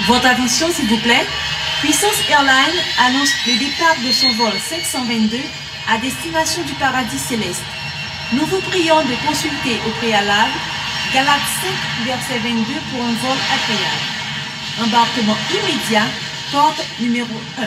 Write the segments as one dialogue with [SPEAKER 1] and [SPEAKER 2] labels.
[SPEAKER 1] Votre attention s'il vous plaît. Puissance Airlines annonce le départ de son vol 522 à destination du paradis céleste. Nous vous prions de consulter au préalable Galates 5, verset 22 pour un vol agréable. Embarquement immédiat, porte numéro 1.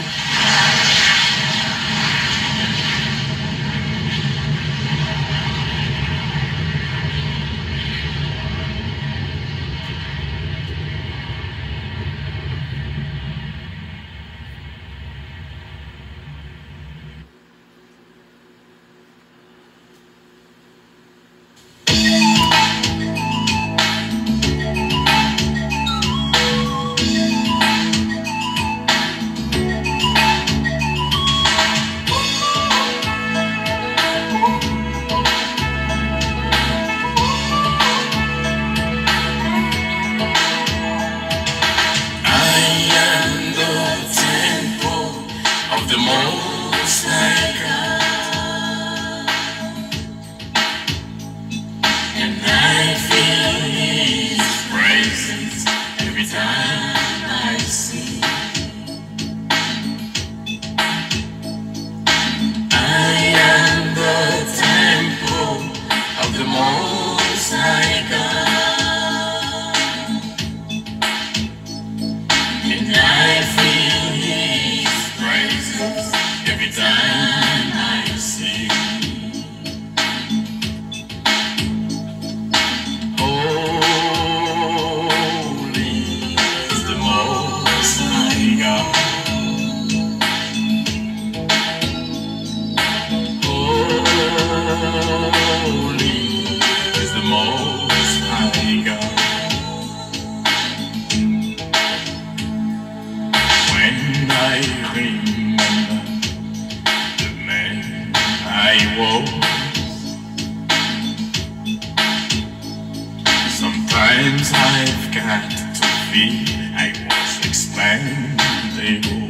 [SPEAKER 2] Sometimes I've got to feel I was expandable.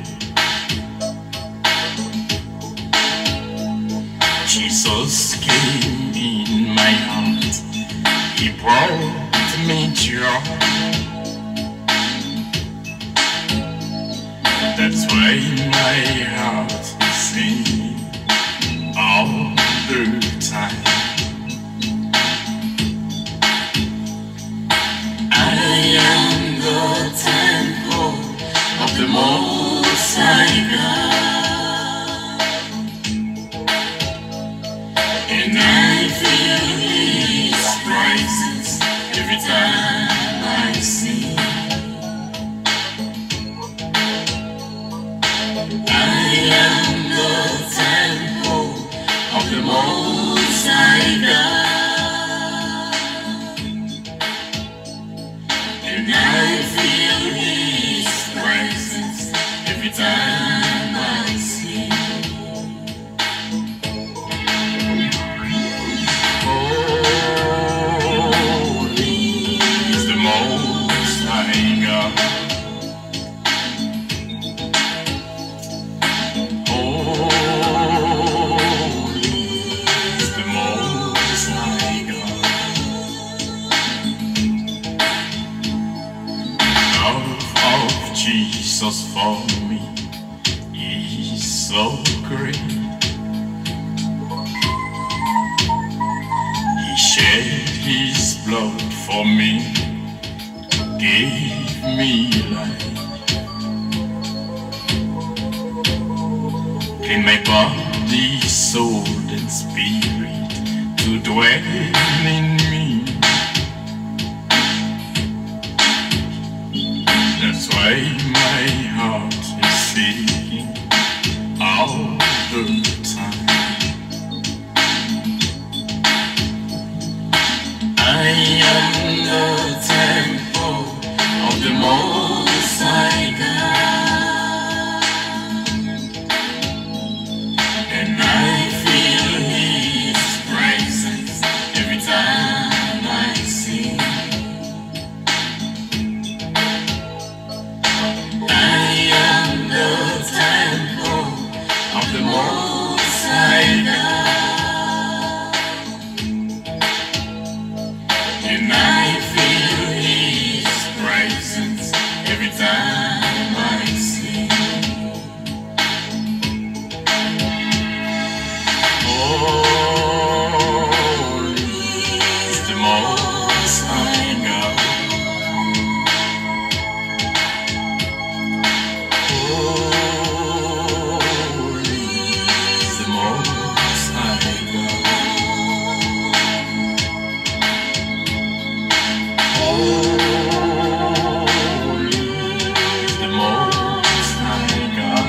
[SPEAKER 2] Jesus came in my heart, He brought me joy. That's why my heart is singing all the time. I am the temple of the Most High God, and I feel His presence every time I sing. I am the temple of the Most High God, and I feel His presence every time I sing. Holy is the Most High God. Jesus for me is so great. He shed His blood for me, gave me life, cleaned my body, soul and spirit to dwell in me. That's why my heart is singing all the time. I am the temple of the Most High God, and I feel His presence every time I sing. The Most High God, and I feel His presence Most High God. Holy is the Most High God. Holy is the Most High God.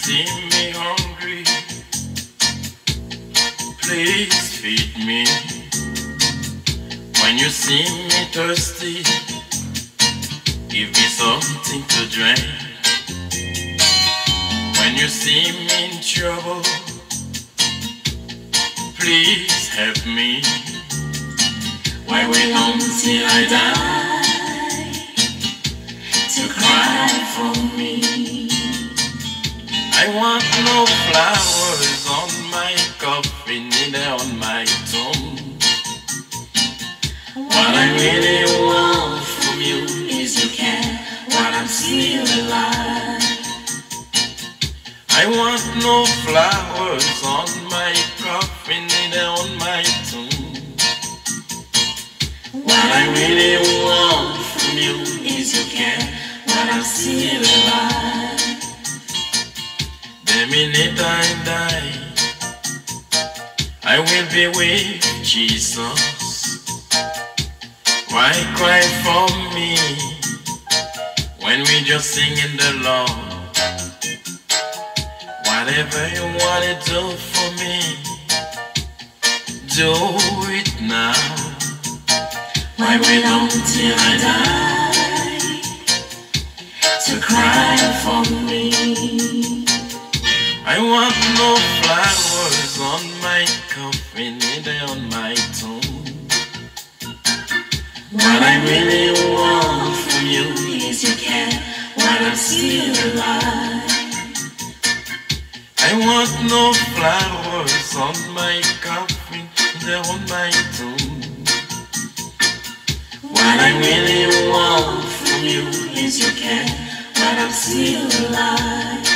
[SPEAKER 2] See me hungry, please feed me. When you see me thirsty, give me something to drink. When you see me in trouble, please help me. Why wait until I die to cry for me? I want no flowers on my coffin, neither on my tomb. What I really want from you is you care while I'm still alive. I want no flowers on my coffin, neither on my tomb. really want from you is your care while I'm still alive. The minute I die, I will be with Jesus. Why cry for me when we just sing in the Lord? Whatever you want to do for me, do it now. Why wait until I die to cry for me? I want no flowers on my coffin, neither on my tomb. What I really want from you is your care while I'm still alive. I want no flowers on my coffin, neither on my tomb. What I really want from you is your care while I'm still alive.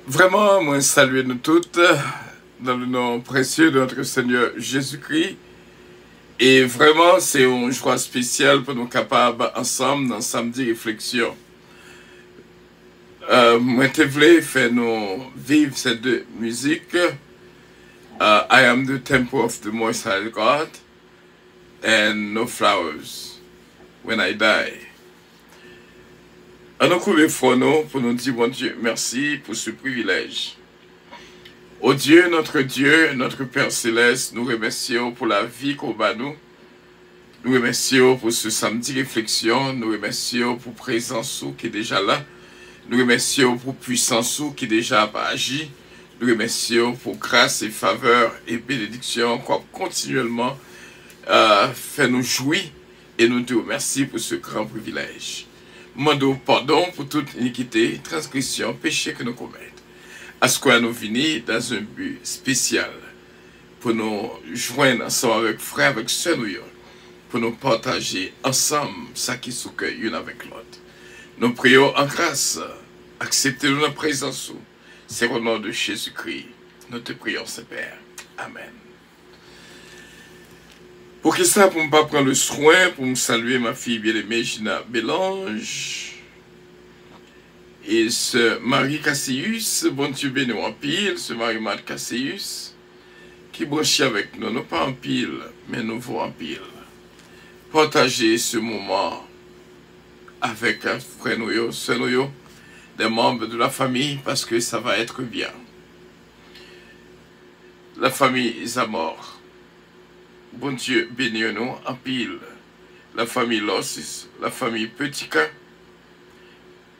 [SPEAKER 3] Vraiment, moi, saluer nous toutes dans le nom précieux de notre Seigneur Jésus-Christ. Et vraiment, c'est une joie spéciale pour nous capables ensemble dans samedi réflexion. Moi, je voulais faire nous vivre ces deux musiques. I am the temple of the Most High God and no flowers when I die. On a couvert pour nous dire, bon Dieu, merci pour ce privilège. Ô Dieu, notre Père Céleste, nous remercions pour la vie qu'on va nous. Nous remercions pour ce samedi réflexion. Nous remercions pour présence qui est déjà là. Nous remercions pour puissance qui est déjà agi. Nous remercions pour grâce et faveur et bénédiction qu'on continuellement fais-nous jouir et nous te remercions pour ce grand privilège. Demandons pardon pour toute iniquité, transgression, péché que nous commettons. À ce qu'on nous venir dans un but spécial pour nous joindre ensemble avec frères, avec sœurs, pour nous partager ensemble ce qui se cueille l'une avec l'autre. Nous prions en grâce, acceptez-nous la présence. C'est au nom de Jésus-Christ. Nous te prions, Seigneur. Amen. Pour que ça, pour ne pas prendre le soin, pour me saluer ma fille bien-aimée Gina Bélange et ce Marie Cassius, bon Dieu béni en pile, ce Marie-Mad Cassius, qui branche avec nous, non pas en pile, mais nous voulons en pile. Partager ce moment avec un frère nous, sœur nous, des membres de la famille, parce que ça va être bien. La famille Zamor, bon Dieu béni nous en pile. La famille Lossis, la famille Petitka,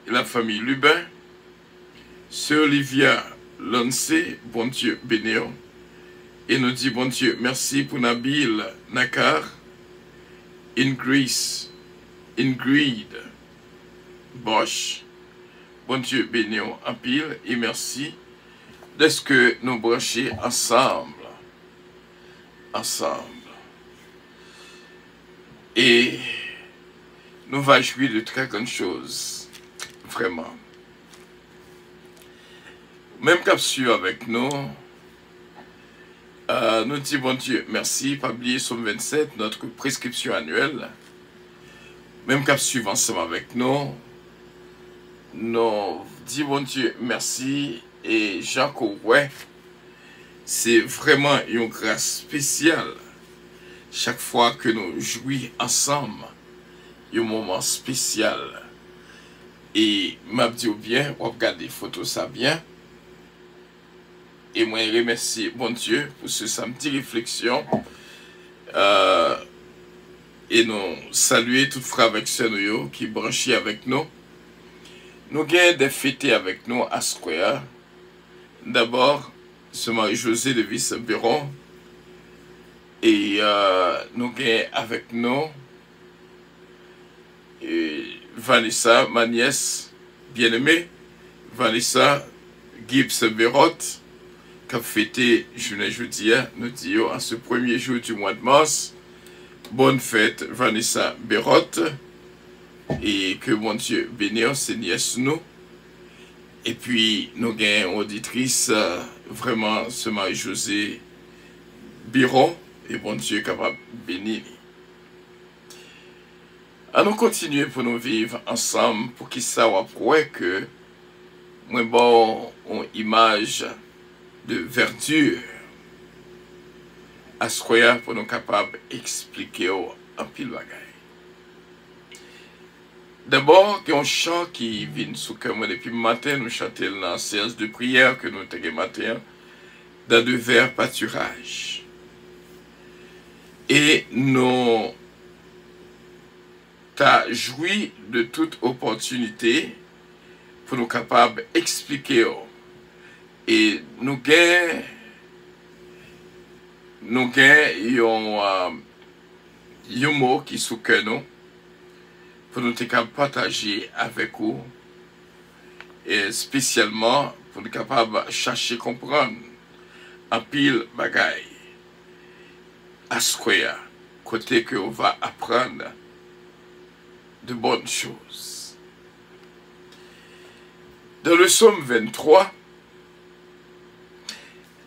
[SPEAKER 3] la famille Lubin, sœur Olivia Lancé, bon Dieu béni. Et nous dit, bon Dieu, merci pour Nabil Nakar, Ingrid Bosch, bon Dieu béni en pile, et merci de ce que nous branchons ensemble. Et nous va jouir de très grandes choses, vraiment. Même capsule avec nous, nous disons bon Dieu, merci, pas oublier Somme 27, notre prescription annuelle. Même capsule ensemble avec nous, nous disons bon Dieu, merci, et Jacques Oué, c'est vraiment une grâce spéciale. Chaque fois que nous jouons ensemble, un moment spécial. Et m'a dit bien, on regarde les photos ça bien. Et moi, je remercie bon Dieu pour ce samedi réflexion. Et nous saluer toutes frères avec sœurs qui branchent avec nous. Nous avons des fêtes avec nous à Square. D'abord, c'est Marie-Josée de Vice-Béron. Et nous avons avec nous Vanessa, ma nièce bien-aimée, Vanessa Gibbs-Berot, qui a fêté jeudi, nous disons, à ce premier jour du mois de mars. Bonne fête, Vanessa Berot, et que mon Dieu bénisse ces nièces nous. Et puis, nous avons une auditrice, vraiment, ce Marie-Josée Biron, et bon Dieu capable de bénir. Allons continuer pour nous vivre ensemble, pour qu'ils sachent que moi bon une image de verdure à ce qu'on pour nous capables d'expliquer en pile bagaille. D'abord, il y a un chant qui vient sous cœur moi depuis le matin, nous chantons dans la séance de prière que nous avons le matin, dans de vers pâturage. Et nous t'as joui de toute opportunité pour nous capables d'expliquer. Et nous gagnons un mot qui sous que nous pour nous capables partager avec vous et spécialement pour nous capables chercher comprendre en pile bagaille à ce côté que on va apprendre de bonnes choses. Dans le psaume 23,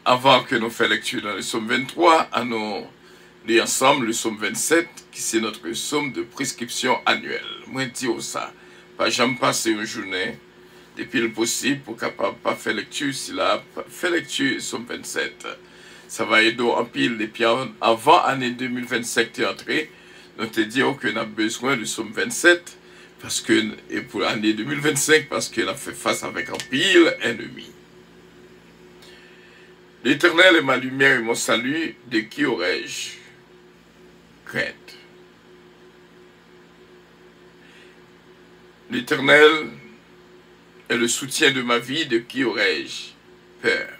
[SPEAKER 3] avant que nous fassions lecture dans le psaume 23, à nous lire ensemble le psaume 27, qui c'est notre psaume de prescription annuelle. Moi, je dis ça, pas jamais passer une journée depuis le possible pour capable pas faire lecture, si là, fait lecture psaume 27. Ça va aider en pile depuis avant l'année 2025 t'es entré. Nous te disons qu'on a besoin du psaume 27 parce que, et pour l'année 2025 parce qu'on a fait face avec un pile ennemi. L'Éternel est ma lumière et mon salut, de qui aurais-je crainte? L'Éternel est le soutien de ma vie, de qui aurais-je peur?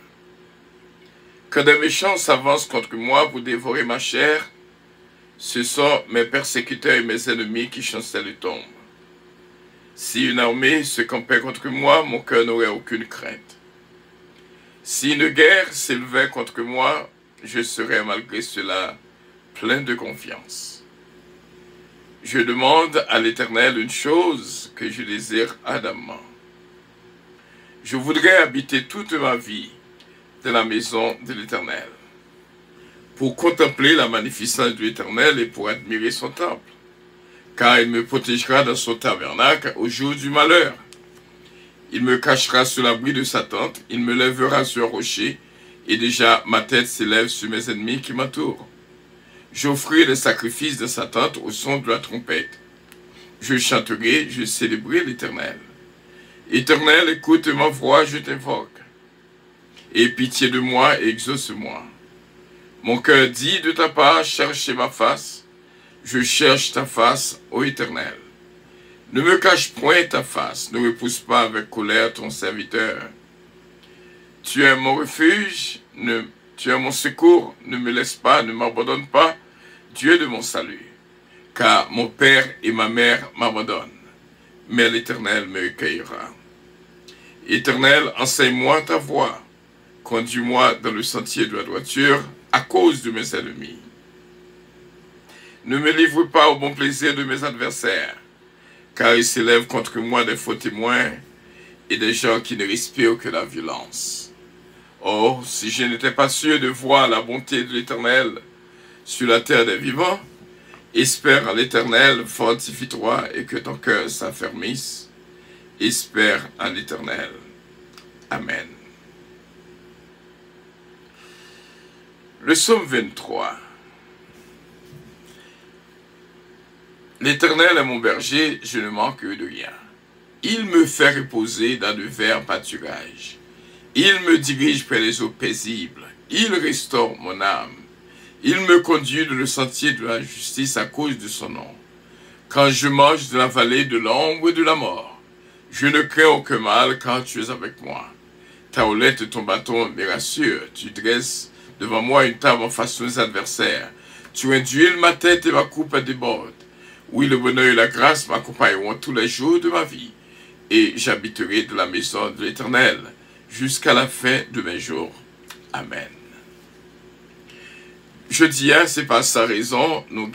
[SPEAKER 3] Quand des méchants s'avancent contre moi pour dévorer ma chair, Ce sont mes persécuteurs et mes ennemis qui chancellent et tombent. Si une armée se campait contre moi, mon cœur n'aurait aucune crainte. Si une guerre s'élevait contre moi, je serais malgré cela plein de confiance. Je demande à l'Éternel une chose que je désire ardemment. Je voudrais habiter toute ma vie dans la maison de l'Éternel, pour contempler la magnificence de l'Éternel et pour admirer son temple, car il me protégera dans son tabernacle au jour du malheur. Il me cachera sous l'abri de sa tente, il me lèvera sur un rocher, et déjà ma tête s'élève sur mes ennemis qui m'entourent. J'offrirai le sacrifice de sa tente au son de la trompette. Je chanterai, je célébrerai l'Éternel. Éternel, écoute ma voix, je t'invoque. Aie pitié de moi et exauce-moi. Mon cœur dit de ta part, cherchez ma face. Je cherche ta face, ô Éternel. Ne me cache point ta face, ne repousse pas avec colère ton serviteur. Tu es mon refuge, tu es mon secours, ne me laisse pas, ne m'abandonne pas, Dieu de mon salut. Car mon père et ma mère m'abandonnent, mais l'Éternel me recueillera. Éternel, enseigne-moi ta voie, conduis-moi dans le sentier de la droiture à cause de mes ennemis. Ne me livre pas au bon plaisir de mes adversaires, car ils s'élèvent contre moi des faux témoins et des gens qui ne respirent que la violence. Oh, si je n'étais pas sûr de voir la bonté de l'Éternel sur la terre des vivants, espère en l'Éternel, fortifie-toi et que ton cœur s'affermisse. Espère en l'Éternel. Amen. Le psaume 23. L'Éternel est mon berger, je ne manque de rien. Il me fait reposer dans de verts pâturages. Il me dirige près des eaux paisibles. Il restaure mon âme. Il me conduit dans le sentier de la justice à cause de son nom. Quand je marche dans la vallée de l'ombre de la mort, je ne crains aucun mal quand tu es avec moi. Ta houlette et ton bâton me rassurent. Tu dresses devant moi une table en face de mes adversaires. Tu induis ma tête et ma coupe déborde. Oui, le bonheur et la grâce m'accompagneront tous les jours de ma vie. Et j'habiterai dans la maison de l'Éternel jusqu'à la fin de mes jours. Amen. Je dis, c'est par sa raison, nous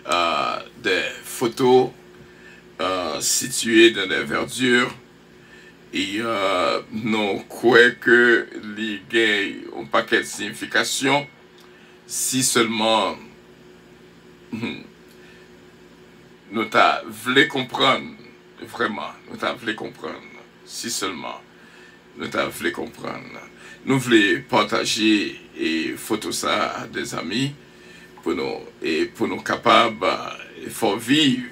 [SPEAKER 3] avons des photos situées dans des verdures et nous croyons que les gays ont pas quelle signification si seulement nous voulons comprendre, vraiment, nous voulons comprendre, si seulement nous voulons comprendre. Nous voulons partager et photo ça à des amis pour nous capables de faire vivre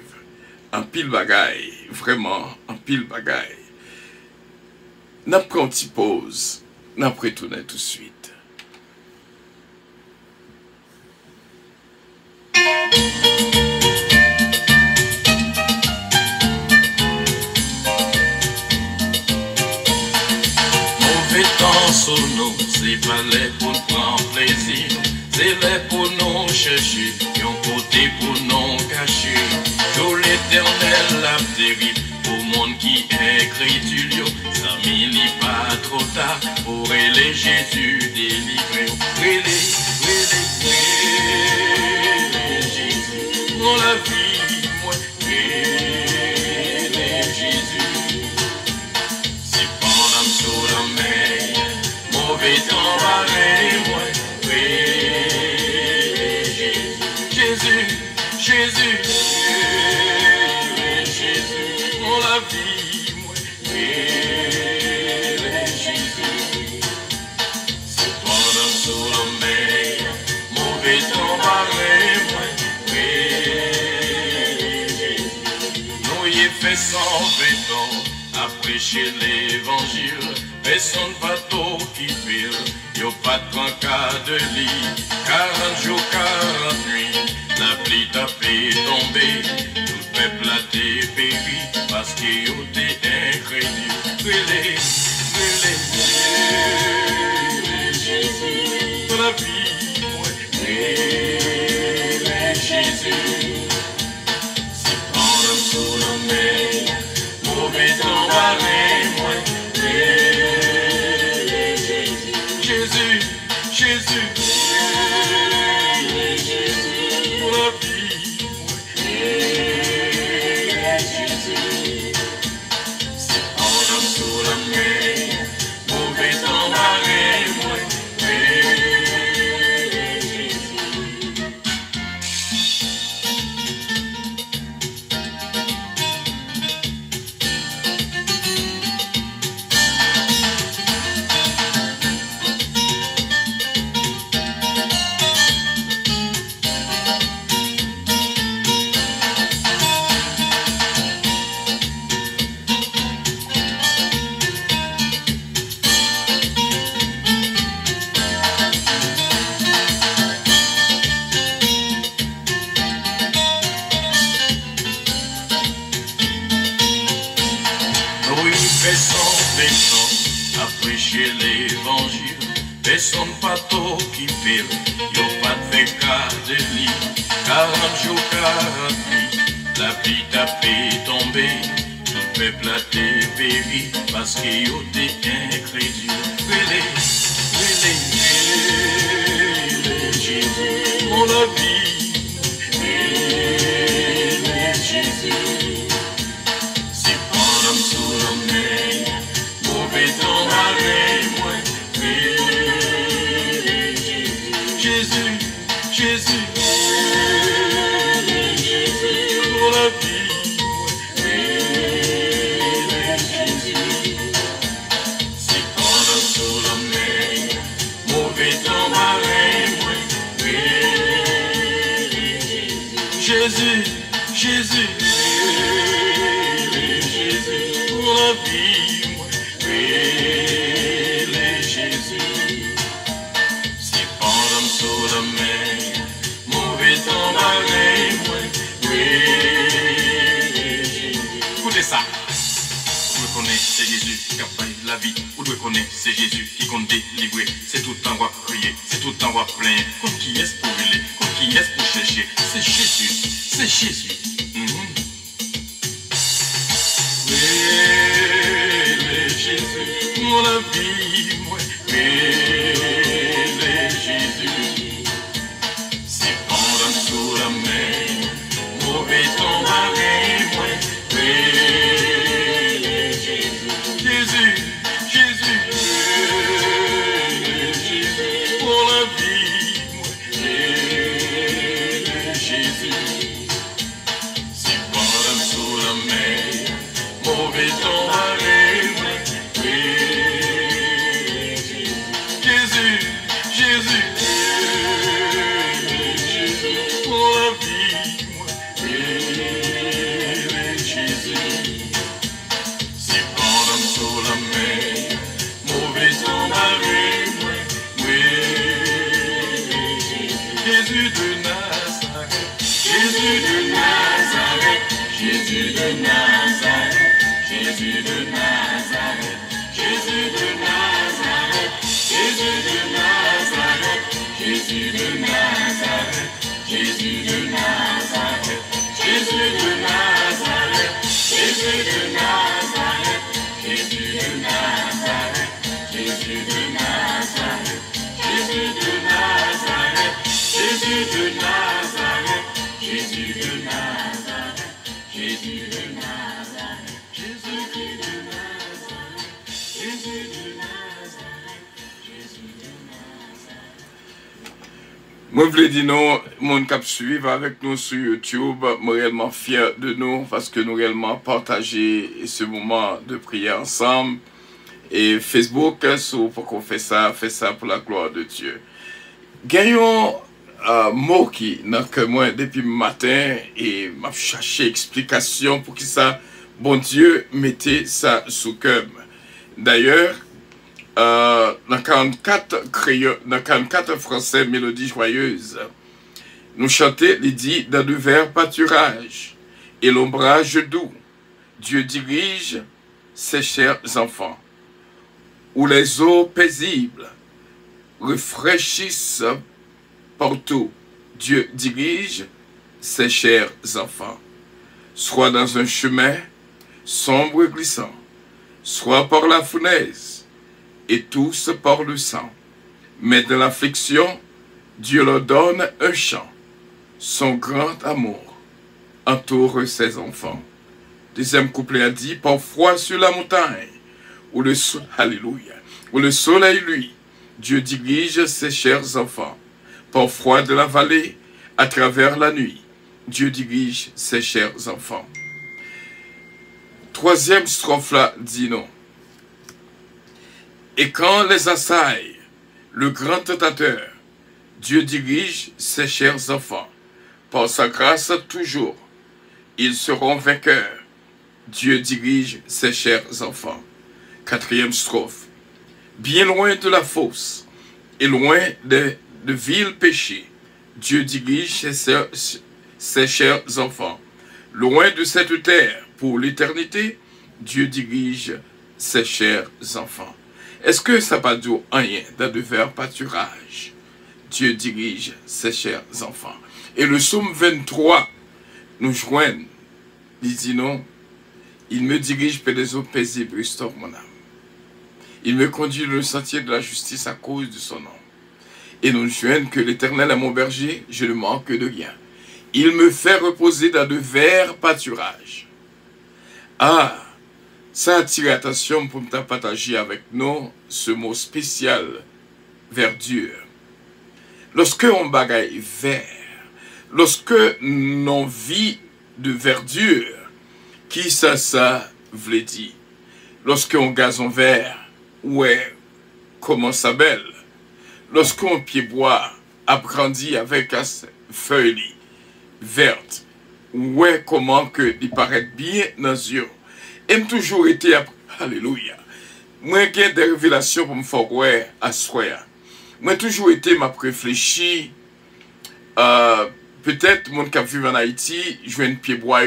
[SPEAKER 3] en pile bagaille, vraiment en pile bagaille. Nous prenons une petite pause, nous retournons tout de suite.
[SPEAKER 2] C'est pas les pour nous prendre plaisir, c'est les pour nous chercher, yon côté pour nous cacher. Tout l'Éternel la terrible, pour monde qui est crédule, ça m'il pas trop tard, pour les Jésus délivrer. Jésus, mon la vie, moi, Jésus, c'est pendant sous la mer. Mauvais temps pareil, moi, Jésus, Jésus, Jésus, mon la vie, moi, Jésus, c'est pendant sous la mer, mauvais temps pareil, moi, nous y fait 120 ans à prêcher l'évangile. Personne bateau qui file, y'a pas de cancard de lit. 40 jours, 40 nuits, la pluie t'a fait tomber. Tout le peuple a été péri, parce qu'il y a été incrédule. Jésus, pour la vie, moi, Jésus. prêcher l'évangile. Personne pas tôt qui fait, y'a pas de fait garder lit. 40 jours, 40 nuits, la pluie t'a fait tomber. Tout peuple a été péri parce que y'a été incrédule. Jésus, mon vie, Jésus. C'est pendant sous la mer, mauvais temps malgré moi. Jésus, Jésus, pour la vie, Jésus. C'est pendant sous la mer, mauvais temps malgré moi. Jésus, Jésus, Jésus, pour la vie, Jésus. C'est pendant sous la mer, mauvais temps malgré moi. Écoutez ça. Vous connaissez, c'est Jésus qui a pris la vie. Vous devez connaître, c'est Jésus qui compte délivrer. C'est tout le temps va crier, c'est tout le temps va plaindre. Contre qui est-ce pour brûler, contre qui est-ce pour chercher? C'est Jésus, c'est Jésus. Jésus, mon vie, moi, Jésus. C'est pendant sous la mer, mauvais temps malgré moi. Jésus, Jésus, pour la vie, moi, Jésus. C'est pendant sous la mer, mauvais temps malgré moi. Jésus, Jésus, pour la vie, moi, Jésus. C'est pendant sous la mer, mauvais temps malgré moi. Jésus de Nazareth, Jésus de Nazareth, Jésus de Nazareth, Jésus de Nazareth, Jésus de Nazareth, Jésus de Nazareth, Jésus de Nazareth, Jésus de Nazareth, Jésus de Nazareth, Jésus de Nazareth, Jésus de Nazareth, Jésus de Nazareth, Jésus de Nazareth, Jésus de Nazareth, Jésus de Nazareth, Jésus de Nazareth, Jésus de Nazareth, Jésus de Nazareth, Jésus de Nazareth.
[SPEAKER 3] Moi, je voulais dire non, mon cap suivre avec nous sur YouTube, je suis réellement fier de nous parce que nous réellement partagé ce moment de prière ensemble. Et Facebook, pour qu'on fait ça pour la gloire de Dieu. Gagnons mot qui n'a que moi depuis le matin et m'a cherché explication pour que ça, bon Dieu, mettez ça sous cœur. D'ailleurs, dans 44 français mélodie joyeuse, nous chantons, il dit, dans le vert pâturage et l'ombrage doux, Dieu dirige ses chers enfants, où les eaux paisibles rafraîchissent partout. Dieu dirige ses chers enfants, soit dans un chemin sombre et glissant, soit par la fournaise, et tous par le sang. Mais de l'affliction, Dieu leur donne un chant. Son grand amour entoure ses enfants. Deuxième couplet a dit, parfois sur la montagne, où le soleil, lui, Dieu dirige ses chers enfants. Parfois de la vallée, à travers la nuit, Dieu dirige ses chers enfants. Troisième strophe là dit non. Et quand les assaille, le grand tentateur, Dieu dirige ses chers enfants. Par sa grâce toujours, ils seront vainqueurs. Dieu dirige ses chers enfants. Quatrième strophe. Bien loin de la fosse et loin de vil péché, Dieu dirige ses chers enfants. Loin de cette terre pour l'éternité, Dieu dirige ses chers enfants. Est-ce que ça va dire rien dans de vers pâturage? Dieu dirige ses chers enfants. Et le psaume 23 nous joignent. Il dit non. Il me dirige près des eaux paisibles, restaure mon âme. Il me conduit dans le sentier de la justice à cause de son nom. Et nous joignent que l'Éternel est mon berger, je ne manque de rien. Il me fait reposer dans de verts pâturages. Ah, ça attire l'attention pour me partager avec nous ce mot spécial, verdure. Lorsque on bagaille vert, lorsque l'on vit de verdure, qui ça veut dire? Lorsqu'on gazon vert, ouais, comment ça belle? Lorsqu'on pied-bois a grandi avec une feuille verte, ouais, comment que il paraît bien dans les yeux. Et toujours été, alléluia, moi j'ai des révélations pour me faire ouais à soi. Moi toujours été m'a réfléchi, peut-être mon qui vivre en Haïti, je viens de pied-bois,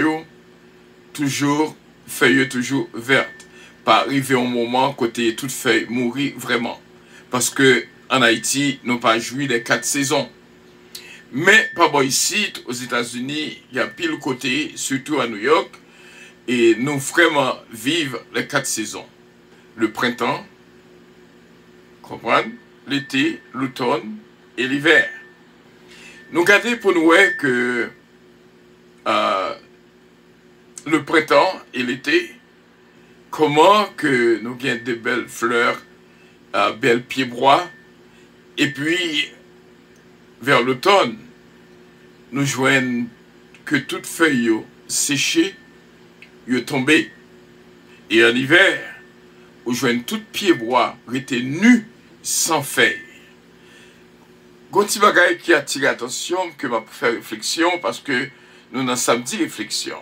[SPEAKER 3] toujours feuille toujours verte. Pas arriver au moment côté toute feuille mourir vraiment. Parce que en Haïti, nous pas joui des 4 saisons. Mais pas bon ici, aux États-Unis, il y a pile côté, surtout à New York, et nous vraiment vivons les 4 saisons. Le printemps, comprenez? L'été, l'automne et l'hiver. Nous regardons pour nous que le printemps et l'été, comment que nous avons des belles fleurs, belles pieds-bois, et puis vers l'automne, nous joignons que toutes feuilles séchées, tombées. Et en hiver, nous joignons toutes pieds-bois étaient nus sans feuilles. Gonti bagay qui attire l'attention que m'a fait réflexion parce que nous n'en samedi réflexion.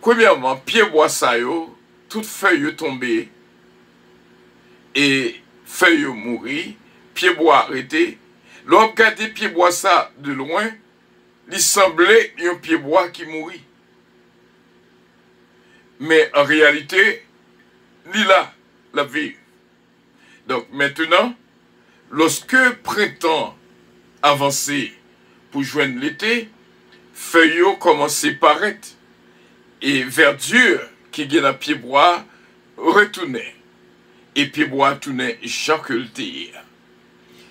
[SPEAKER 3] Premièrement, pieds-bois ça yo, toutes feuilles tombées et feuilles mourir, pieds-bois arrêtés. L'on regarde pieds-bois ça de loin, il semblait un pied-bois qui mourit. Mais en réalité, il là la vie. Donc maintenant, lorsque printemps avancé pour joindre l'été, feuilles commencent à paraître et verdure qui est dans pied-bois retournait. Et pied-bois tournait chaque été.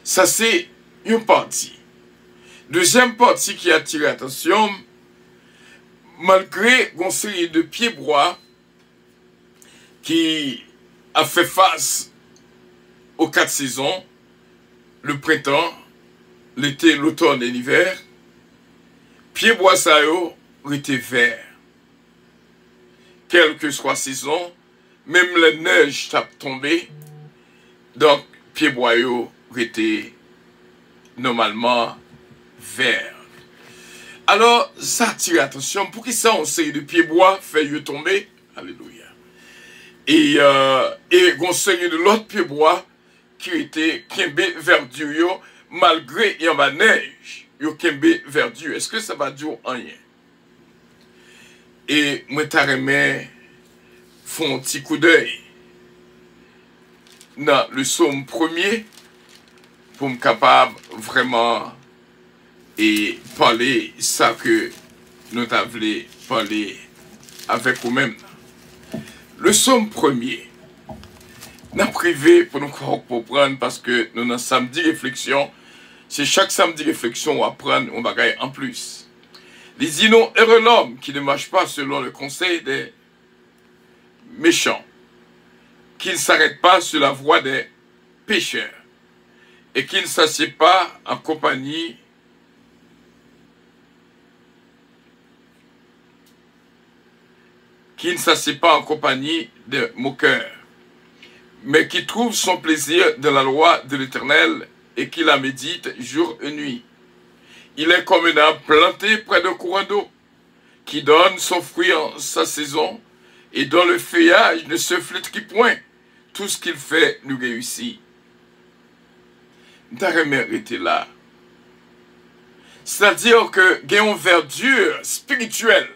[SPEAKER 3] Ça c'est une partie. Deuxième partie qui attire l'attention, malgré une série de pieds-bois qui a fait face aux 4 saisons, le printemps, l'été, l'automne et l'hiver, pieds-bois ça yo était vert. Quelle que soit la saison, même les neiges tapent tombé, donc pieds-bois yo était normalement vert. Alors, ça attire l'attention. Pour qui ça, on sait de pieds-bois fait tomber? Alléluia. Et on sait de l'autre pieds-bois qui était kembe verdure malgré y en a neige, yo kembe verdure. Est-ce que ça va dire rien? Et moi t'arrêmais font un petit coup d'œil dans le psaume premier pour me capable vraiment et parler ça que nous t'avons parlé avec vous-même. Le psaume premier, n'a privé pour nous comprendre parce que nous avons samedi réflexion. C'est chaque samedi réflexion on va prendre un bagage en plus. Les dit non, heureux l'homme qui ne marche pas selon le conseil des méchants, qui ne s'arrête pas sur la voie des pécheurs et qui ne s'assied pas en compagnie de moqueurs, mais qui trouve son plaisir dans la loi de l'Éternel et qui la médite jour et nuit. Il est comme un arbre planté près d'un courant d'eau, qui donne son fruit en sa saison, et dont le feuillage ne se flétrit point. Tout ce qu'il fait nous réussit. Daremère était là. C'est-à-dire que il y a une verdure spirituelle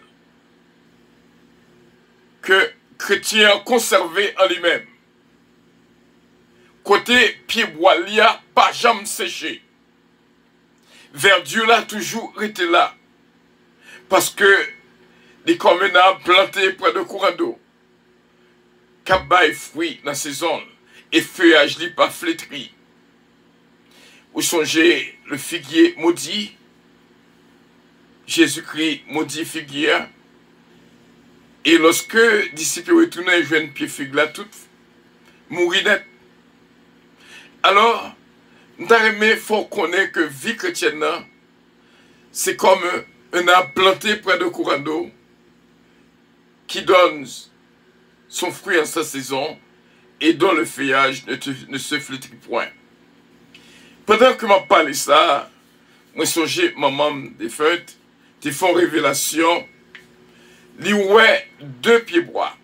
[SPEAKER 3] que chrétien conservé en lui-même. côté pied bois lia pas jamais séché. Verdure là toujours été là. Parce que les communes planté près de courant d'eau. Cap bail fruit dans saison et feuillage li pas flétri. Ou songez le figuier maudit. Jésus-Christ maudit figuier. Et lorsque les disciples retournent, ils joignent pied figue là, tout mourir net. Alors, nous avons faut connaître que vie chrétienne, c'est comme un arbre planté près de courant d'eau qui donne son fruit en sa saison et dont le feuillage ne se flétrit point. Pendant que je parle de ça, moi songe maman des fêtes, qui font révélation, li ouais deux pieds bois.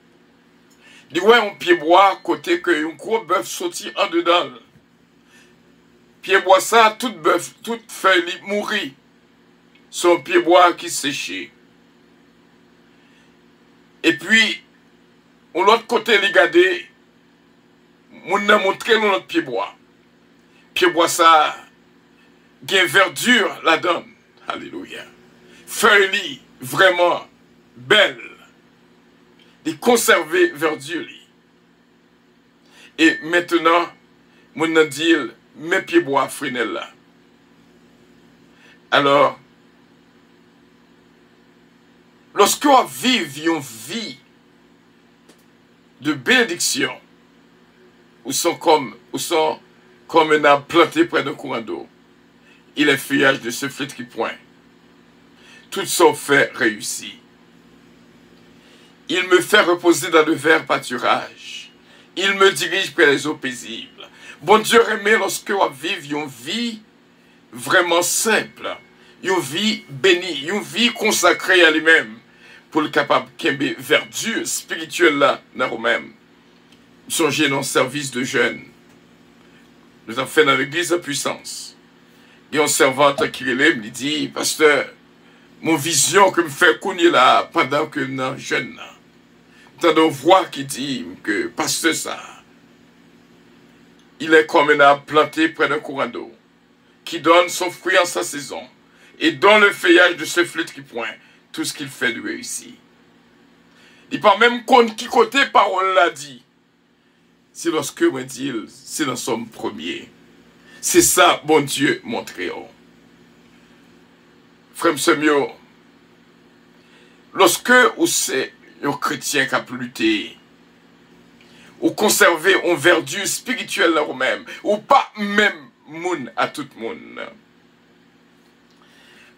[SPEAKER 3] Li ouais un pied bois côté que un gros bœuf sorti en dedans. Pied bois ça, toute bœuf, toute feuille li mourit. Son pied bois qui séchait. Et puis, de l'autre côté, li gade, moun nan montré l'autre pied bois. Pied bois ça, gen verdure la donne. Alléluia. Feuille li, vraiment belle. De conserver verdure li. Et maintenant, moun nan dit, mes pieds bois frenel là. Alors, lorsque on vit une vie de bénédiction, ou sont comme un arbre planté près d'un courant d'eau, il est feuillage de ce flétri point. Tout son fait réussit. Il me fait reposer dans de verts pâturages. Il me dirige près des eaux paisibles. Bon Dieu aimé, lorsque on vit une vie vraiment simple, une vie bénie, une vie consacrée à lui-même, pour le capable de verdure spirituelle là, dans nous-mêmes. Songez dans le service de jeunes. Nous avons fait dans l'église de puissance. Il y a un servante qui relève, il dit, pasteur, mon vision que me fait connaître là, pendant que nous sommes jeunes, dans une voix qui dit que, pasteur ça, il est comme un arbre planté près d'un courant d'eau, qui donne son fruit en sa saison, et dont le feuillage de ce flétri point, tout ce qu'il fait de réussir. Il parle même compte qui côté parole l'a dit. C'est lorsque moi dit, c'est dans son premier. C'est ça, bon Dieu, montré. Frère Semio, lorsque vous c'est un chrétien qui a lutté, ou conserver une verdure spirituelle en vous-même, ou pas même moun à tout le monde.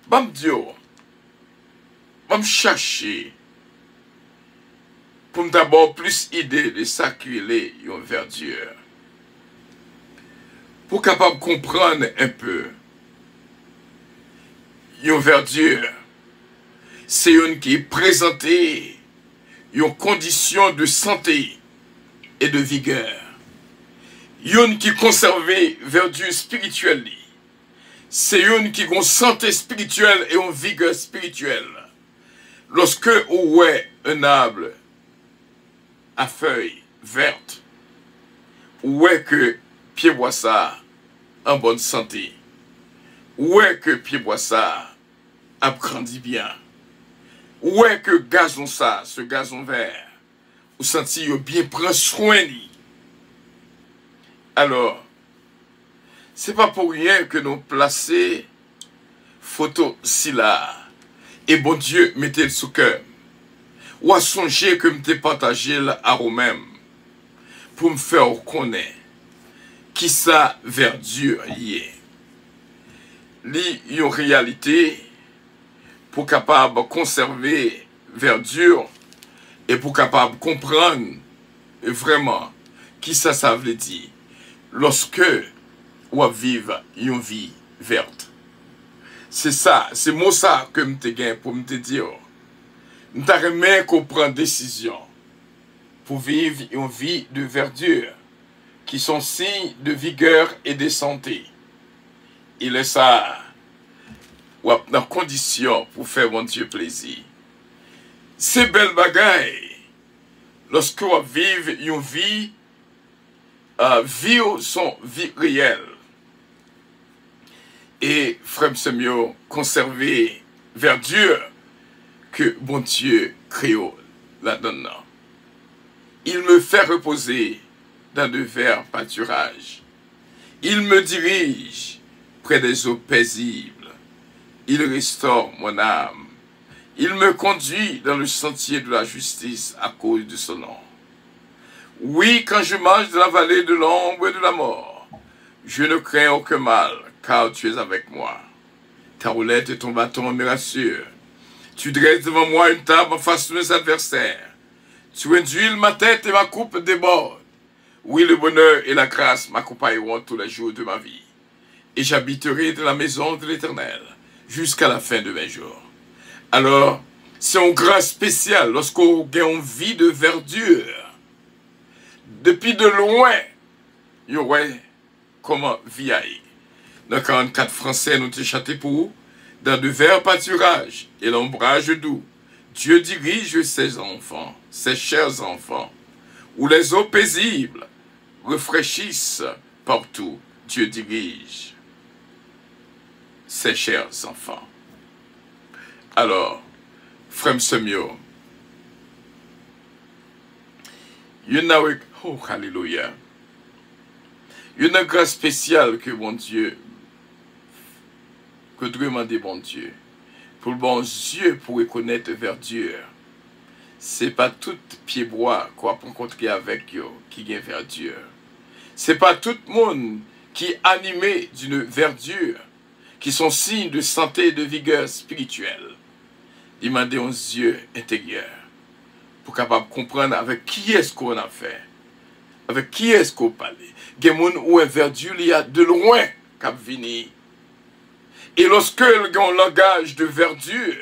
[SPEAKER 3] Bam Dieu, bam chercher pour d'abord plus idée de s'accueillir une verdure. Pour capable comprendre un peu, une verdure, c'est une qui est présentée une condition de santé et de vigueur. Une qui conserve verdure spirituelle. C'est une qui a une santé spirituelle et une vigueur spirituelle. Lorsque vous avez un arbre à feuilles vertes, vous voyez que pied bois ça en bonne santé. Vous voyez que pied bois ça a grandi bien. Vous voyez que gazon ça, ce gazon vert, vous sentez bien prendre soin de lui. Alors, c'est pas pour rien que nous plaçons photo si là. Et bon Dieu, mettez le sous cœur. Ou à songer que je partagé à vous-même pour me faire connaître qui ça verdure y est. Li une réalité pour capable conserver verdure et pour capable comprendre vraiment qui ça veut dire lorsque ou vivre une vie verte. C'est ça, c'est moi ça que je te gagne pour me dire. Je t'aimerais qu'on prenne décision pour vivre une vie de verdure qui sont signes de vigueur et de santé. Il est ça, ou dans condition pour faire mon Dieu plaisir. Ces belles bagailles, lorsque on vit une vie vivre son vie réelle. Et frère Samuel, conserver verdure que bon Dieu crée là-dedans. Il me fait reposer dans de verts pâturages. Il me dirige près des eaux paisibles. Il restaure mon âme. Il me conduit dans le sentier de la justice à cause de son nom. Oui, quand je marche dans la vallée de l'ombre et de la mort, je ne crains aucun mal, car tu es avec moi. Ta roulette et ton bâton me rassurent. Tu dresses devant moi une table en face de mes adversaires. Tu induis ma tête et ma coupe déborde. Oui, le bonheur et la grâce m'accompagneront tous les jours de ma vie. Et j'habiterai dans la maison de l'Éternel jusqu'à la fin de mes jours. Alors, c'est une grâce spéciale lorsqu'on a envie de verdure. Depuis de loin, il y aurait comment vieillir. Dans 44 Français, nous t'ai chanté pour vous, dans de verts pâturages et l'ombrage doux. Dieu dirige ses enfants, ses chers enfants, où les eaux paisibles rafraîchissent partout. Dieu dirige ses chers enfants. Alors, frère Samuel, oh, alléluia. Il y a une grâce spéciale que bon Dieu, que demander bon Dieu, pour le bon Dieu pour reconnaître verdure. C'est pas tout pied bois qu'on va rencontrer avec eux qui gagne verdure. C'est pas tout le monde qui est animé d'une verdure, qui sont signes de santé et de vigueur spirituelle. Demandez aux yeux intérieurs pour capable comprendre avec qui est-ce qu'on a fait, avec qui est-ce qu'on parle. Il y a des gens où une verdure il y a de loin qui vient. Et lorsque ils ont un langage de verdure,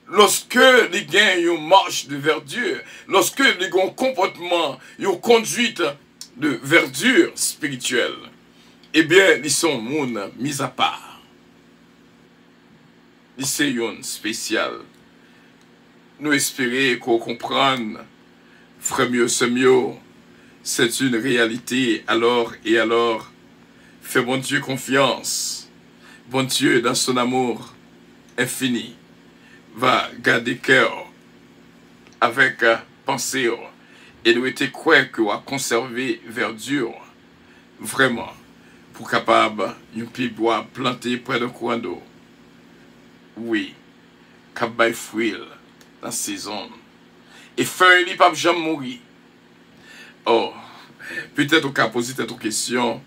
[SPEAKER 3] lorsque ils ont une marche de verdure, lorsque ils ont un comportement, une conduite de verdure spirituelle, eh bien, ils sont moun mis à part. Ils sont spécial. Nous espérons qu'on comprenne, frère mieux, c'est mieux. C'est une réalité alors et alors. Fais bon Dieu confiance. Bon Dieu, dans son amour infini, va garder cœur avec pensée et nous était quoi que va conserver verdure vraiment pour capable une pied bois planté près d'un coin d'eau. Oui, capable fruit dans la saison et feuille n'est pas jamais mourir. Oh, peut-être qu'on a posé cette question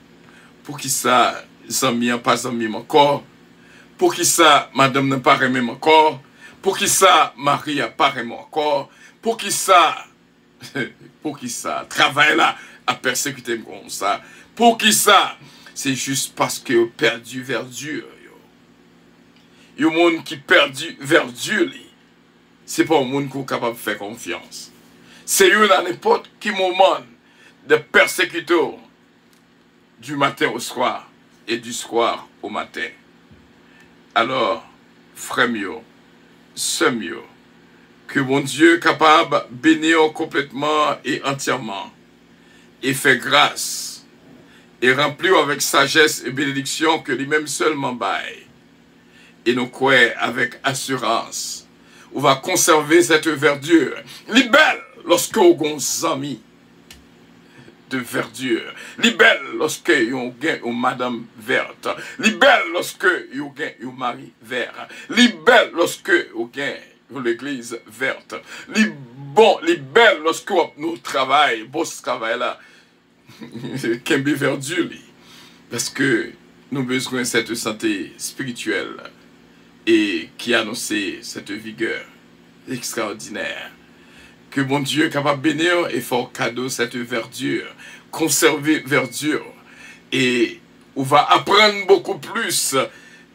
[SPEAKER 3] pour qui ça Zami pas zami encore, pour qui ça madame n'a pas aimé encore, pour qui ça Marie a pas aimé encore, pour qui ça travail là a persécuté comme ça, pour qui ça c'est juste parce que vous perdu verdure. Il y a un monde qui perdu verdure, c'est pas un monde qui est capable de faire confiance. C'est eux à n'importe quel moment de persécuteur du matin au soir et du soir au matin. Alors, frère mieux, sœur mieux, que mon Dieu est capable de bénir complètement et entièrement, et fait grâce, et remplir avec sagesse et bénédiction que lui-même seulement baille. Et nous croyons avec assurance, on va conserver cette verdure. Libelle lorsque vous avez des amis de verdure. Libelle lorsque vous avez une madame verte. Libelle lorsque vous avez un mari vert. Libelle lorsque vous avez l'église verte. Libelle lorsque nous travaillons, boss travail là, qu'un verdure. Parce que nous avons besoin de cette santé spirituelle et qui annonce cette vigueur extraordinaire. Que mon Dieu est capable de bénir et faire cadeau cette verdure, conserver verdure. Et on va apprendre beaucoup plus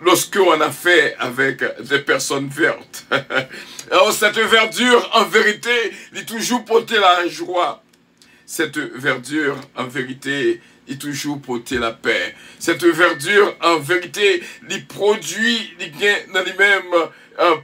[SPEAKER 3] lorsque on a fait avec des personnes vertes. Alors cette verdure, en vérité, il est toujours porté la joie. Cette verdure, en vérité, il toujours porter la paix. Cette verdure, en vérité, il produit, il gagne dans lui-même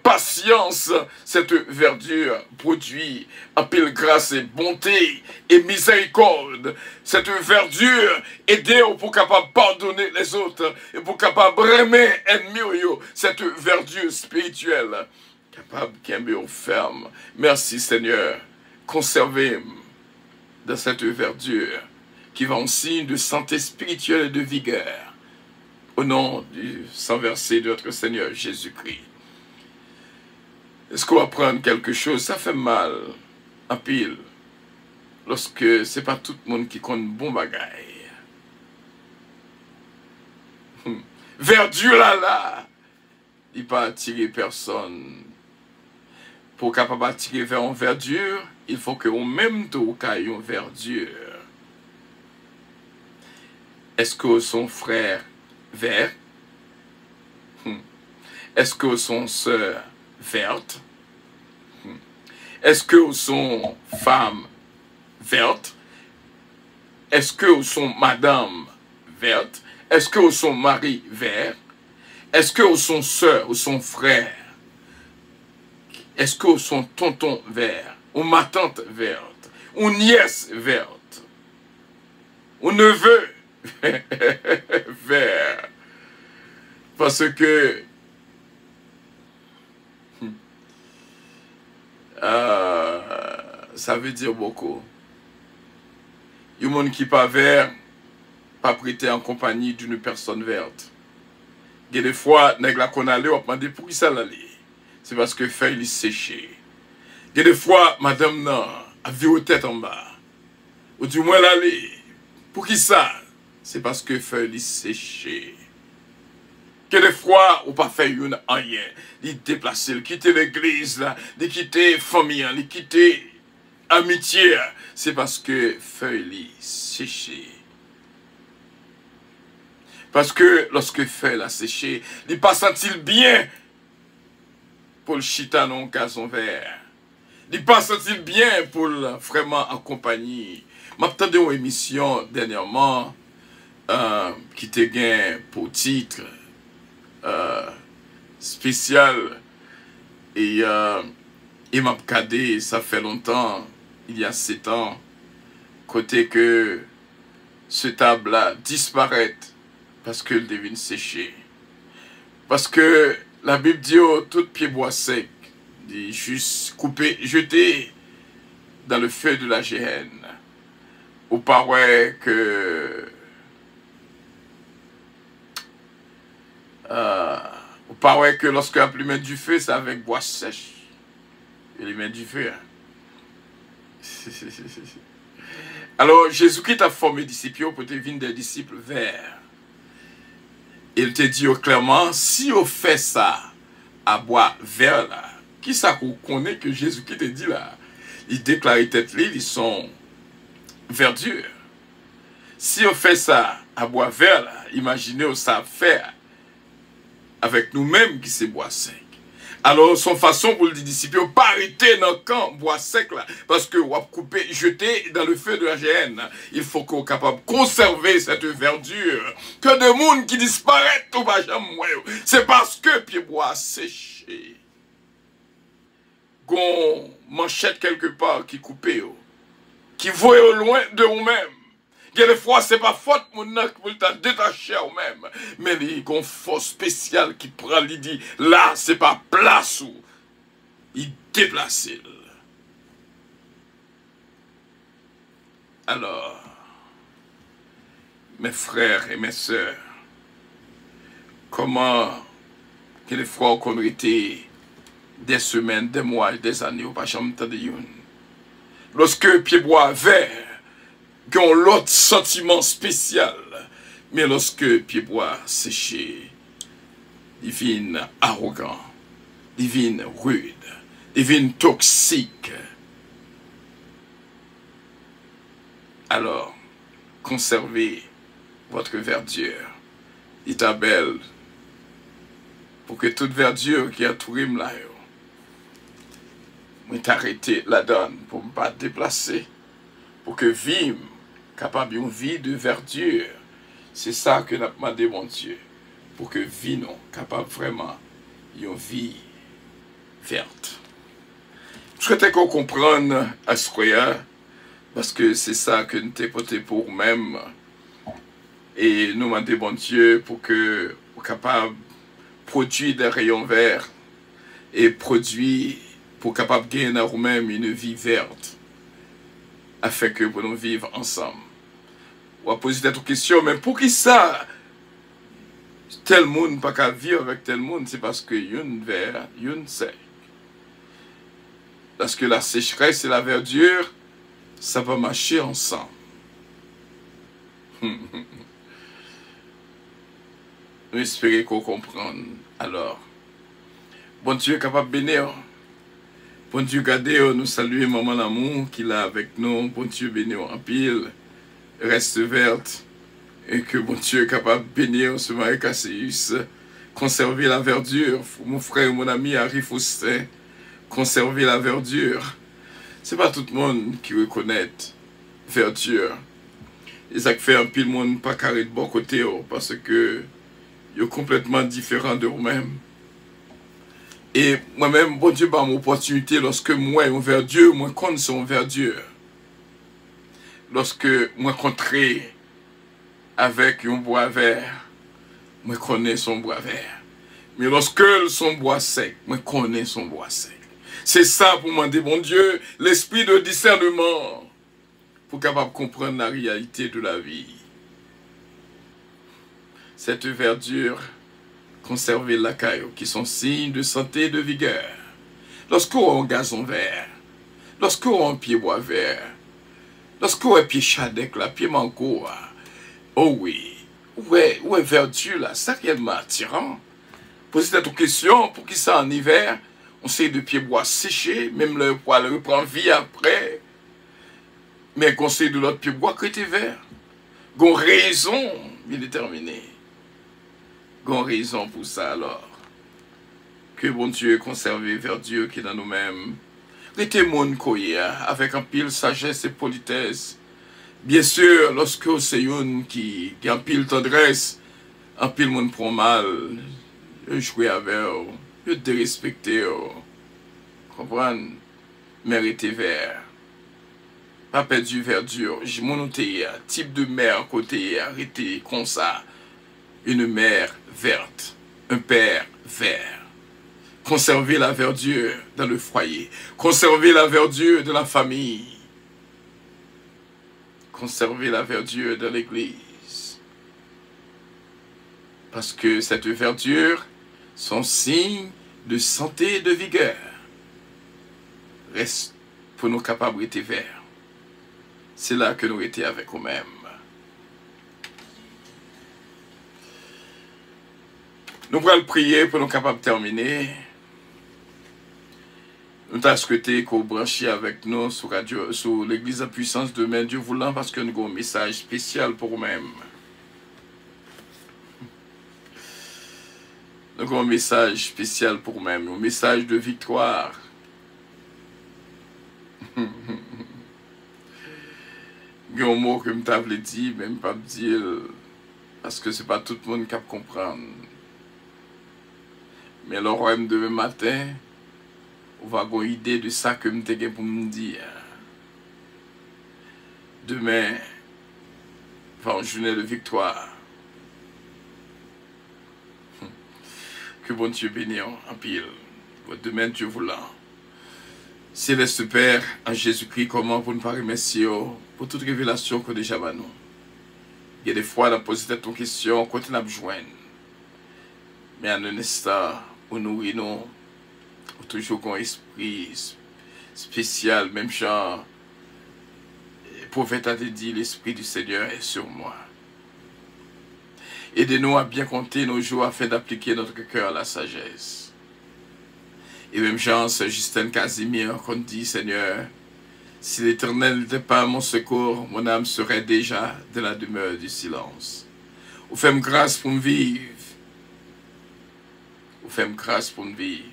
[SPEAKER 3] patience. Cette verdure produit en pile grâce et bonté et miséricorde. Cette verdure aide pour capable pardonner les autres et pour capable aimer ennemis. Cette verdure spirituelle capable qu'un ferme. Merci Seigneur. Conservez dans cette verdure qui va en signe de santé spirituelle et de vigueur. Au nom du sang versé de notre Seigneur Jésus-Christ. Est-ce qu'on va prendre quelque chose? Ça fait mal en pile. Lorsque c'est pas tout le monde qui compte bon bagaille. Verdure là, il pas attirer personne. Pour capable attirer vers une verdure, il faut que au même temps qu'il y ait une verdure. Est-ce que son frère vert? Est-ce que son sœur verte? Est-ce que son femme verte? Est-ce que son madame verte? Est-ce que son mari vert? Est-ce que son sœur ou son frère? Est-ce que son tonton vert? Ou ma tante verte? Ou nièce verte? Ou neveu vert? Parce que ça veut dire beaucoup. Il y a des gens qui pas vert, pas prêté en compagnie d'une personne verte. Il y a des fois, nèg la qu'on allait, on va demander pour qui ça l'allait. C'est parce que feuille est séché. Il y a des fois, madame non, a viré tête en bas. Ou du moins l'allée. Pour qui ça? C'est parce que feuille est séché. Que des fois, ou pas fait une rien. Il déplacer, il quitter l'église, il quitter famille, il quitter amitié. C'est parce que feuille est séché. Parce que lorsque feuille a séché, il pas senti bien pour le chita non gazon vert. Il pas senti bien pour vraiment accompagner. M'attendais une émission dernièrement qui te gain pour titre spécial et m'a regardé, ça fait longtemps, il y a 7 ans, côté que ce table-là disparaît parce que le devine séché. Parce que la Bible dit tout pied bois sec, dit juste coupé, jeté dans le feu de la géhenne. Ou paraît que lorsque la pluie met du feu, c'est avec bois sèche. Il met du feu. Alors, Jésus-Christ a formé des disciples pour devenir des disciples verts. Il te dit clairement, si on fait ça à bois vert là, qui ça qu'on connaît que Jésus-Christ te dit là? Il déclare tête là, ils sont verdure. Si on fait ça à bois vert là, imaginez ça faire avec nous-mêmes qui c'est bois sec. Alors, son façon pour le disciple, pas arrêter dans le camp bois sec là, parce que on va couper, jeter dans le feu de la géhenne. Il faut qu'on soit capable de conserver cette verdure. Que de monde qui disparaît tout va jamais. C'est parce que pied bois séché. Qu'on manchette quelque part qui coupé, qui voit au loin de nous-mêmes. Des fois, ce n'est pas faute mon pour te détacher au même. Mais il y a une force spéciale qui prend, il dit, là, ce n'est pas place où il déplace. Alors, mes frères et mes sœurs, comment que les frères qu'on été des semaines, des mois, des années, ou pas jamais entendu une. Lorsque pied bois vert, qui ont l'autre sentiment spécial. Mais lorsque pied bois séché, divine arrogant, divine rude, divine toxique. Alors, conservez votre verdure. Itabelle, pour que toute verdure qui a tout rim là, m'est arrêté la donne pour ne pas déplacer, pour que vime capable d'une vie de verdure. C'est ça que nous avons demandé, mon Dieu, pour que vie nous capable vraiment d'une vie verte. Je souhaitais qu'on comprenne à ce croyant, parce que c'est ça que nous t'ai porté pour nous-mêmes. Et nous demandons, mon Dieu, pour que nous soyons capables de produire des rayons verts et produire pour capable de gagner dans nous-mêmes une vie verte, afin que nous puissions vivre ensemble. On va poser cette question, mais pour qui ça? Tel monde pas qu'à vivre avec tel monde, c'est parce que une vert, une sec. Parce que la sécheresse et la verdure, ça va marcher ensemble. Nous espérons qu'on comprenne. Alors, bon Dieu est capable de bénir. Bon Dieu, gardez, nous saluons maman l'amour qui est là avec nous. Bon Dieu, bénir en pile. Reste verte. Et que bon Dieu est capable de bénir ce Marie Casséus. Conserver la verdure. Mon frère, mon ami Harry Faustin. Conserver la verdure. Ce n'est pas tout le monde qui reconnaît verdure. Et ça fait un pile monde pas carré de bon côté. Parce que ils sont complètement différents de vous-même. Et moi-même, bon Dieu, par mon opportunité, lorsque moi, un verdure, moi, connais son verdure. Lorsque moi, rencontrer avec un bois vert, moi, connais son bois vert. Mais lorsque son bois sec, moi, connais son bois sec. C'est ça pour moi, bon Dieu, l'esprit de discernement, pour capable comprendre la réalité de la vie. Cette verdure, conserver la caille, qui sont signes de santé et de vigueur. Lorsqu'on a un gazon vert, lorsqu'on a un pied bois vert, lorsqu'on a un pied chadec, là, pied mango, oh oui, où est verdure là, c'est réellement attirant. Posez cette question, pour qui ça en hiver, on sait de pied bois séché, même le poil reprend vie après, mais qu'on sait de l'autre pied bois qui était vert. Qu'on raison, bien déterminée. Qu'on raison pour ça alors. Que bon Dieu conserve verdure qui est dans nous-mêmes. Restez mon coyer avec un pile sagesse et politesse. Bien sûr, lorsque c'est une qui a un pile tendresse, un pile monde prend mal, je joue avec eux, je dérespecter eux. Comprenez? Mériter vert. Pas perdu verdure. J'ai monté type de mer côté arrêté comme ça. Une mer verte, un père vert. Conserver la verdure dans le foyer. Conserver la verdure de la famille. Conserver la verdure dans l'église. Parce que cette verdure sont signe de santé et de vigueur. Reste pour nos capacités verts. C'est là que nous étions avec nous-mêmes. Nous allons prier pour nous capables de terminer. Nous avons souhaité qu'on branche avec nous sur l'église de puissance demain, Dieu voulant, parce que nous avons un message spécial pour nous-mêmes. Nous avons un message spécial pour nous-mêmes, un message de victoire. Il y a un mot que je t'avais dit, même pas dire, parce que ce n'est pas tout le monde qui peut comprendre. Mais le roi demain matin, on va avoir une idée de ça que je t'ai pour me dire. Demain, va une journée de victoire. Que bon Dieu bénisse en pile. Demain, Dieu voulant. Céleste Père, en Jésus-Christ, comment pour nous pas remercier pour toute révélation que déjà va nous. Il y a des fois, on a posé cette question, quand on a besoin. Mais en un instant, où nous nous toujours un esprit spécial, même genre, le prophète a dit, l'esprit du Seigneur est sur moi. Aidez-nous à bien compter nos jours afin d'appliquer notre cœur à la sagesse. Et même genre, c'est Justin Casimir qu'on dit, Seigneur, si l'Éternel n'était pas mon secours, mon âme serait déjà de la demeure du silence. Vous faites grâce pour me vivre. Vous faites grâce pour me vivre.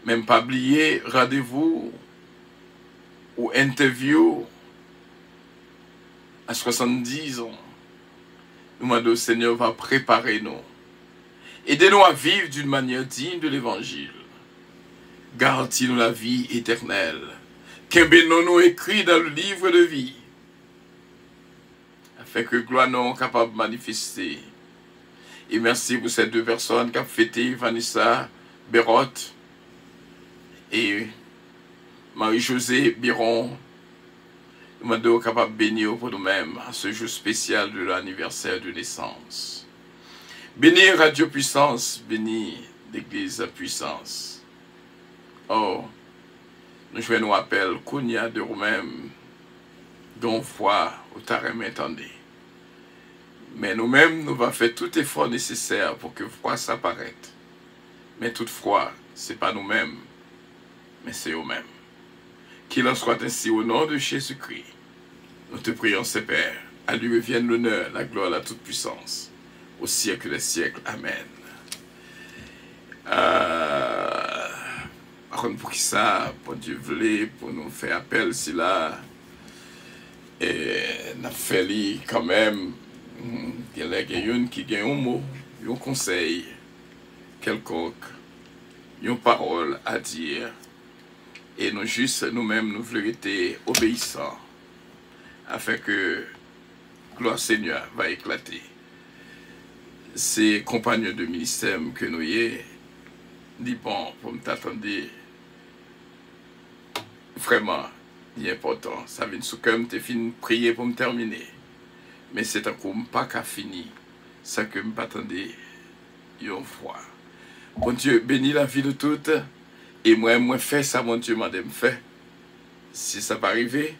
[SPEAKER 3] Même pas oublier rendez-vous ou interview à 70 ans, nous demandons au Seigneur va préparer nous. Aidez-nous à vivre d'une manière digne de l'évangile. Garantis-nous la vie éternelle. Qu'embênons-nous écrit dans le livre de vie. Afin que gloire nous capable de manifester. Et merci pour ces deux personnes qui ont fêté, Vanessa Bérotte et Marie-Josée Biron. Nous sommes capables de bénir pour nous-mêmes à ce jour spécial de l'anniversaire de naissance. Bénir Radio Puissance, bénir l'Église Puissance. Oh, nous jouons nos appels qu'on y a de nous-mêmes, dont foi au tarem entendez. Mais nous-mêmes, nous allons faire tout effort nécessaire pour que foi s'apparaisse. Mais toutefois, ce n'est pas nous-mêmes, mais c'est eux-mêmes. Qu'il en soit ainsi au nom de Jésus-Christ. Nous te prions, Père. À lui revienne l'honneur, la gloire, la toute-puissance. Au siècle des siècles. Amen. Par contre, pour qui ça, pour Dieu voulait, pour nous faire appel, si là, et nous avons fait quand même, il y a une qui gagne un mot, un conseil, quelconque, une parole à dire. Et nous juste nous-mêmes, nous voulons être obéissants, afin que gloire Seigneur va éclater. Ces compagnons de ministère que nous y est, dit bon, pour m'attendre, vraiment, il est important. Ça vient sous comme tu fini prier pour me terminer. Mais c'est un coup pas qu'à fini, ça que me m'attendais une fois. Bon Dieu, bénis la vie de toutes. Et moi, fais ça, mon Dieu m'a dit, fait. Si ça va arriver,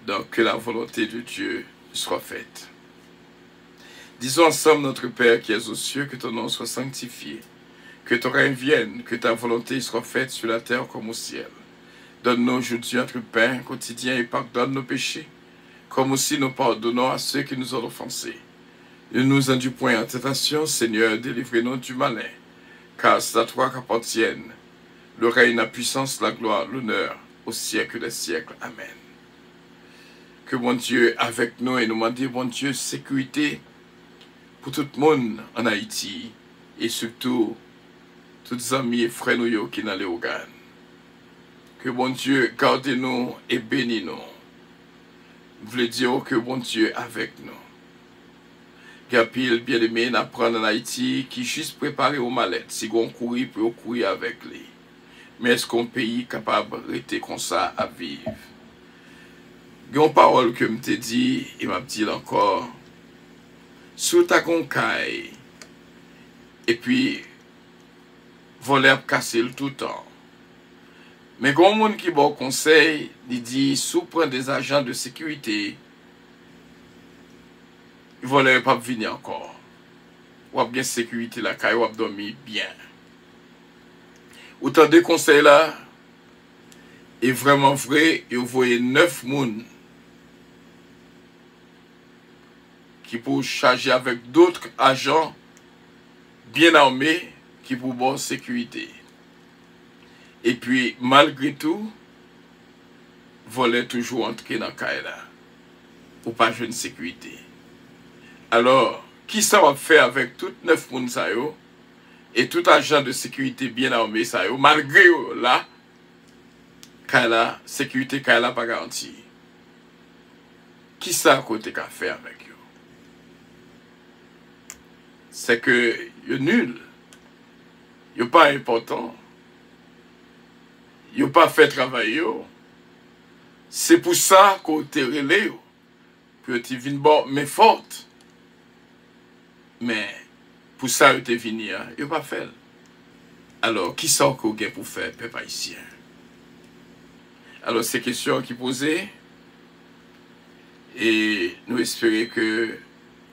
[SPEAKER 3] donc que la volonté de Dieu soit faite. Disons ensemble, notre Père qui es aux cieux, que ton nom soit sanctifié, que ton règne vienne, que ta volonté soit faite sur la terre comme au ciel. Donne-nous aujourd'hui notre pain quotidien et pardonne nos péchés, comme aussi nous pardonnons à ceux qui nous ont offensés. Ne nous induis point en tentation, Seigneur, délivrez-nous du malin, car c'est à toi qu'appartiennent le règne, la puissance, la gloire, l'honneur, au siècle des siècles. Amen. Que mon Dieu avec nous et nous demandons, bon Dieu, sécurité pour tout le monde en Haïti et surtout tous les amis et frères nous qui sont dans les organes. Que bon Dieu garde nous et bénisse nous. Vous voulez dire que bon Dieu avec nous. Gapil, bien-aimé, n'apprend en Haïti qui juste préparé aux mallettes. Si on courir, peut courir avec lui. Mais est-ce qu'on pays capable de rester comme ça à vivre? Il y a une parole que je t'ai dit, et m'a dit encore, sous ta concaille, et puis, voler à casser tout le temps. Mais il y a un monde qui bon conseil, il dit, sous prend des agents de sécurité, il voler pas venir encore. Ou a bien sécurité la caille, ou a dormir bien. Autant de conseils là, est vraiment vrai, et vous voyez 9 personnes qui pour charger avec d'autres agents bien armés qui pour bonne sécurité. Et puis, malgré tout, voler toujours entrer dans le cas là, pour pas jouer une sécurité. Alors, qui ça va faire avec toutes 9 personnes et tout agent de sécurité bien armé, ça, malgré là, la sécurité n'est pas garantie. Qui ça côté qu'a fait avec eux? C'est que ils sont nuls. Ils sont pas importants. Ils n'ont pas fait travail. C'est pour ça qu'on te relève. Que tu viens bon, mais forte. Mais pour ça, ils te venus, ils n'ont pas fait. Alors, qui ça qu'on a pour faire, peuple haïtien? Alors, ces questions qui posées, et nous espérons que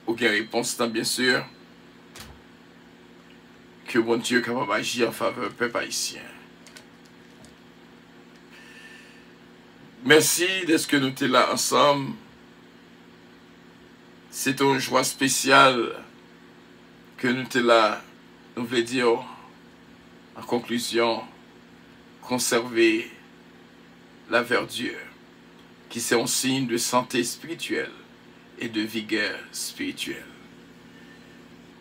[SPEAKER 3] vous avez une réponse, bien sûr, que bon Dieu est capable d'agir en faveur du peuple haïtien. Merci d'être que nous sommes là ensemble. C'est une joie spéciale que nous sommes là, nous voulons dire, en conclusion, conserver la verdure. qui c'est un signe de santé spirituelle et de vigueur spirituelle.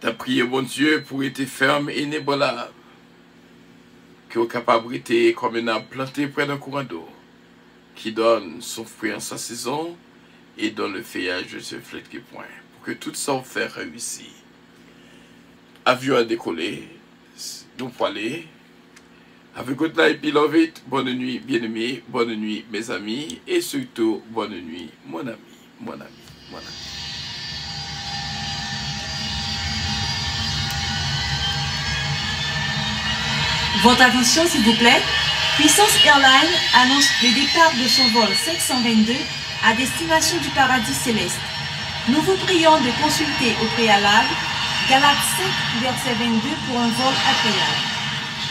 [SPEAKER 3] Ta prié, bon Dieu, pour être ferme et inébranlable, que vous capable d'être comme un arbre planté près d'un courant d'eau, qui donne son fruit en sa saison et dont le feuillage ne se flétrit point, pour que tout ça fait réussir. Avion à décoller, nous pour aller. Have a good night, beloved. Bonne nuit, bien-aimés. Bonne nuit, mes amis. Et surtout, bonne nuit, mon ami, mon ami, mon ami.
[SPEAKER 1] Votre attention, s'il vous plaît. Puissance Airlines annonce le départ de son vol 522 à destination du paradis céleste. Nous vous prions de consulter au préalable Galates 5, verset 22 pour un vol agréable.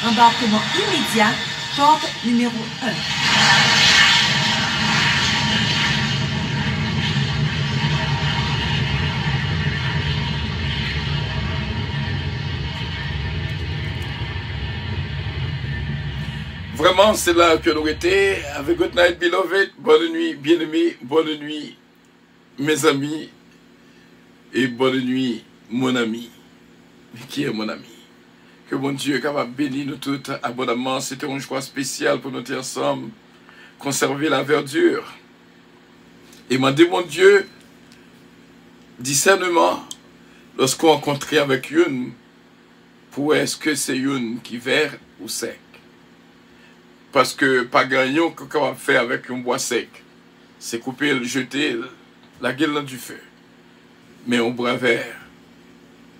[SPEAKER 1] Embarquement immédiat, porte numéro 1.
[SPEAKER 3] Vraiment, c'est là que nous étions. Have a good night, beloved. Bonne nuit, bien-aimés. Bonne nuit, mes amis. Et bonne nuit, mon ami. Qui est mon ami? Que mon Dieu est capable de bénir nous toutes abondamment. C'était un choix spécial pour nous tous ensemble. Conserver la verdure. Et demander, mon Dieu, discernement, lorsqu'on rencontrait avec une, pour est-ce que c'est une qui vert ou sec? Parce que pas gagnant qu'on va faire avec un bois sec, c'est couper, jeter la gueule dans du feu. Mais un bois vert,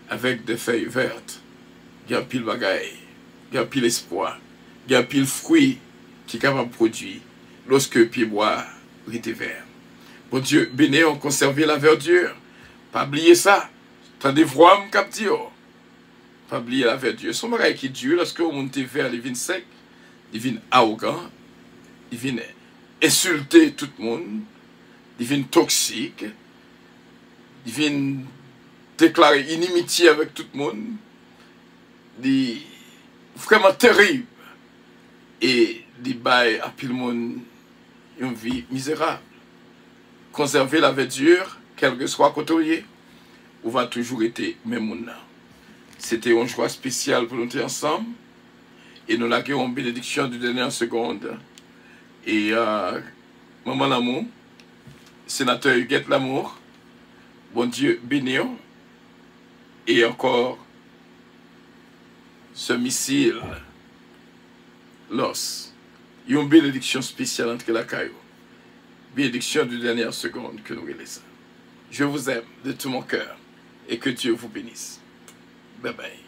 [SPEAKER 3] avec des feuilles vertes, il y a pile bagaille, il y a pile espoir, il y a pile fruit qui est capable de produire lorsque le pied bois était vert. Bon Dieu, béni, on conserve la verdure. Pas oublier ça. Tandis voir me capter. Pas oublier la verdure. Son bagaille qui dure lorsque on monte vert, il vient sec, il vient arrogant, il vient insulter tout le monde, il vient toxique, il vient déclarer inimitié avec tout le monde. Di vraiment terrible et di bail à tout le monde une vie misérable. Conserver la verdure, quel que soit côté, on va toujours être même monde. C'était un choix spécial pour nous tous ensemble et nous avons une bénédiction de dernière seconde. Et maman l'amour, sénateur Huguette l'amour, bon Dieu béni et encore ce missile, l'os, il y a une bénédiction spéciale entre la caillou. Bénédiction de dernière seconde que nous laissons. Je vous aime de tout mon cœur et que Dieu vous bénisse. Bye bye.